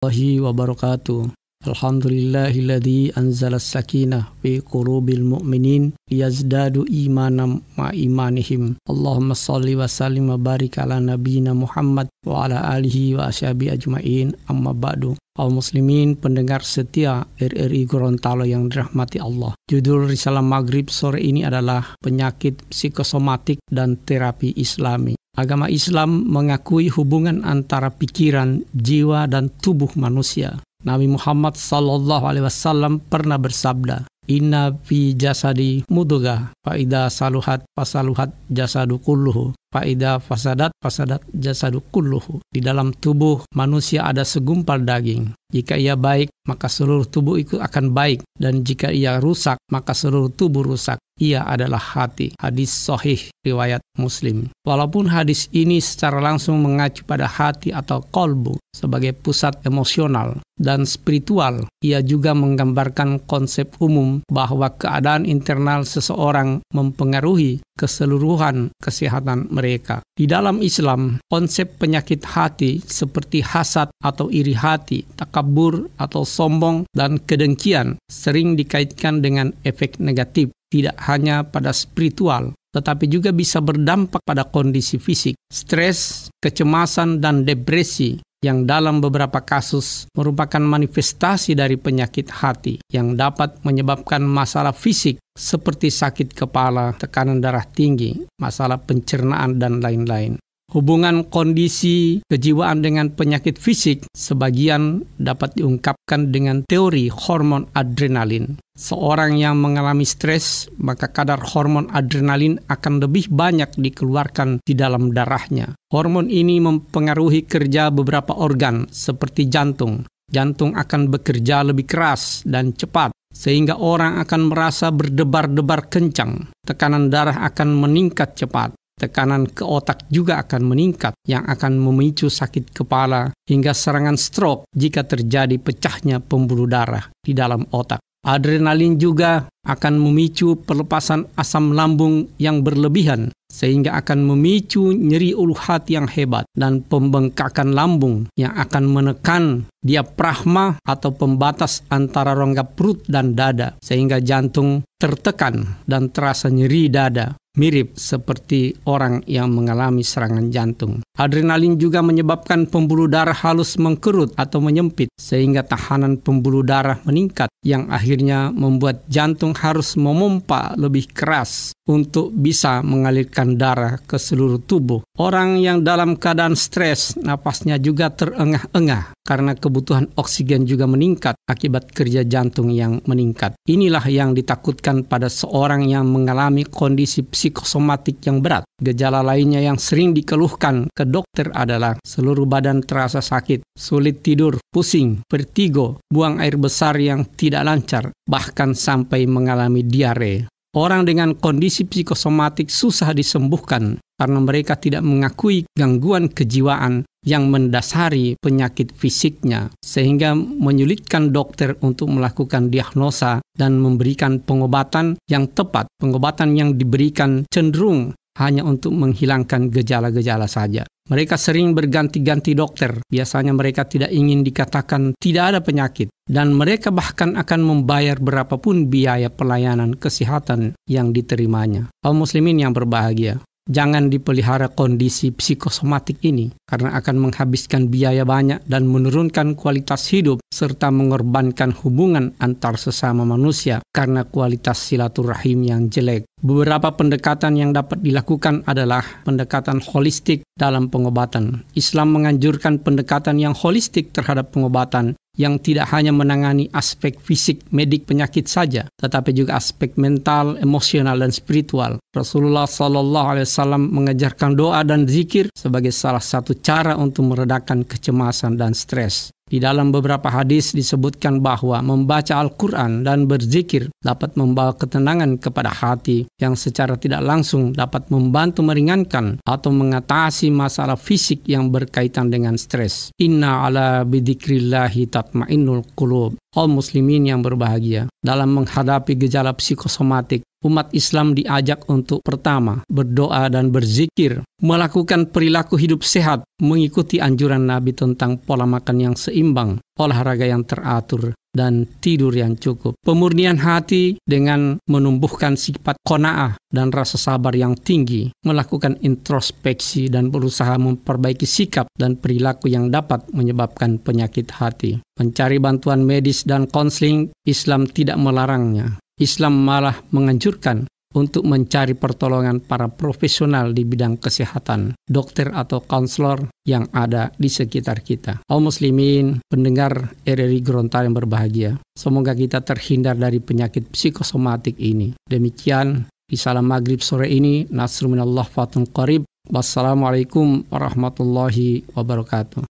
warahmatullahi wabarakatuh. Alhamdulillahilladzi anzala sakinah fi qulubil mu'minin liyazdadu imanan ma imanihim. Allahumma shalli wa sallim wa barik ala nabiyyina Muhammad wa ala alihi wa ashabi ajmain. Amma ba'du. Kaum muslimin pendengar setia RRI Gorontalo yang dirahmati Allah. Judul Risalah Maghrib sore ini adalah penyakit psikosomatik dan terapi Islami. Agama Islam mengakui hubungan antara pikiran, jiwa, dan tubuh manusia. Nabi Muhammad SAW pernah bersabda, "Inna fi jasadi mudghah, fa idza saluhat fasaluhat jasadu kulluhu, fa idza fasadat fasadat jasadu kulluhu." Di dalam tubuh manusia ada segumpal daging. Jika ia baik, maka seluruh tubuh itu akan baik, dan jika ia rusak, maka seluruh tubuh rusak. Ia adalah hati. Hadis sahih riwayat Muslim. Walaupun hadis ini secara langsung mengacu pada hati atau qalbu sebagai pusat emosional dan spiritual, ia juga menggambarkan konsep umum bahwa keadaan internal seseorang mempengaruhi keseluruhan kesehatan mereka. Di dalam Islam, konsep penyakit hati seperti hasad atau iri hati, takabur atau sombong, dan kedengkian sering dikaitkan dengan efek negatif. Tidak hanya pada spiritual, tetapi juga bisa berdampak pada kondisi fisik, stres, kecemasan, dan depresi yang dalam beberapa kasus merupakan manifestasi dari penyakit hati yang dapat menyebabkan masalah fisik seperti sakit kepala, tekanan darah tinggi, masalah pencernaan, dan lain-lain. Hubungan kondisi kejiwaan dengan penyakit fisik sebagian dapat diungkapkan dengan teori hormon adrenalin. Seorang yang mengalami stres, maka kadar hormon adrenalin akan lebih banyak dikeluarkan di dalam darahnya. Hormon ini mempengaruhi kerja beberapa organ seperti jantung. Jantung akan bekerja lebih keras dan cepat, sehingga orang akan merasa berdebar-debar kencang. Tekanan darah akan meningkat cepat. Tekanan ke otak juga akan meningkat, yang akan memicu sakit kepala hingga serangan stroke jika terjadi pecahnya pembuluh darah di dalam otak. Adrenalin juga akan memicu pelepasan asam lambung yang berlebihan, sehingga akan memicu nyeri ulu hati yang hebat dan pembengkakan lambung yang akan menekan diafragma atau pembatas antara rongga perut dan dada, sehingga jantung tertekan dan terasa nyeri dada. Mirip seperti orang yang mengalami serangan jantung. Adrenalin juga menyebabkan pembuluh darah halus mengkerut atau menyempit, sehingga tahanan pembuluh darah meningkat, yang akhirnya membuat jantung harus memompa lebih keras untuk bisa mengalirkan darah ke seluruh tubuh. Orang yang dalam keadaan stres, napasnya juga terengah-engah karena kebutuhan oksigen juga meningkat akibat kerja jantung yang meningkat. Inilah yang ditakutkan pada seorang yang mengalami kondisi psikosomatik yang berat. Gejala lainnya yang sering dikeluhkan ke dokter adalah seluruh badan terasa sakit, sulit tidur, pusing, vertigo, buang air besar yang tidak lancar, bahkan sampai mengalami diare. Orang dengan kondisi psikosomatik susah disembuhkan karena mereka tidak mengakui gangguan kejiwaan yang mendasari penyakit fisiknya, sehingga menyulitkan dokter untuk melakukan diagnosa dan memberikan pengobatan yang tepat. Pengobatan yang diberikan cenderung hanya untuk menghilangkan gejala-gejala saja. Mereka sering berganti-ganti dokter. Biasanya mereka tidak ingin dikatakan tidak ada penyakit, dan mereka bahkan akan membayar berapapun biaya pelayanan kesehatan yang diterimanya. Kaum muslimin yang berbahagia, jangan dipelihara kondisi psikosomatik ini, karena akan menghabiskan biaya banyak dan menurunkan kualitas hidup, serta mengorbankan hubungan antar sesama manusia karena kualitas silaturahim yang jelek. Beberapa pendekatan yang dapat dilakukan adalah pendekatan holistik dalam pengobatan. Islam menganjurkan pendekatan yang holistik terhadap pengobatan, yang tidak hanya menangani aspek fisik medik penyakit saja, tetapi juga aspek mental, emosional, dan spiritual. Rasulullah SAW mengajarkan doa dan zikir sebagai salah satu cara untuk meredakan kecemasan dan stres. Di dalam beberapa hadis disebutkan bahwa membaca Al-Quran dan berzikir dapat membawa ketenangan kepada hati, yang secara tidak langsung dapat membantu meringankan atau mengatasi masalah fisik yang berkaitan dengan stres. Inna ala bidzikrillahi tatmainnul qulub. Kaum muslimin yang berbahagia, dalam menghadapi gejala psikosomatik, umat Islam diajak untuk pertama, berdoa dan berzikir, melakukan perilaku hidup sehat, mengikuti anjuran Nabi tentang pola makan yang seimbang, olahraga yang teratur, dan tidur yang cukup. Pemurnian hati dengan menumbuhkan sifat qanaah dan rasa sabar yang tinggi, melakukan introspeksi dan berusaha memperbaiki sikap dan perilaku yang dapat menyebabkan penyakit hati. Mencari bantuan medis dan konseling, Islam tidak melarangnya. Islam malah menganjurkan untuk mencari pertolongan para profesional di bidang kesehatan, dokter atau konselor yang ada di sekitar kita. Kaum muslimin, pendengar RRI Gorontalo yang berbahagia, semoga kita terhindar dari penyakit psikosomatik ini. Demikian di salam maghrib sore ini, nasrun minallah fatun qarib. Wassalamualaikum warahmatullahi wabarakatuh.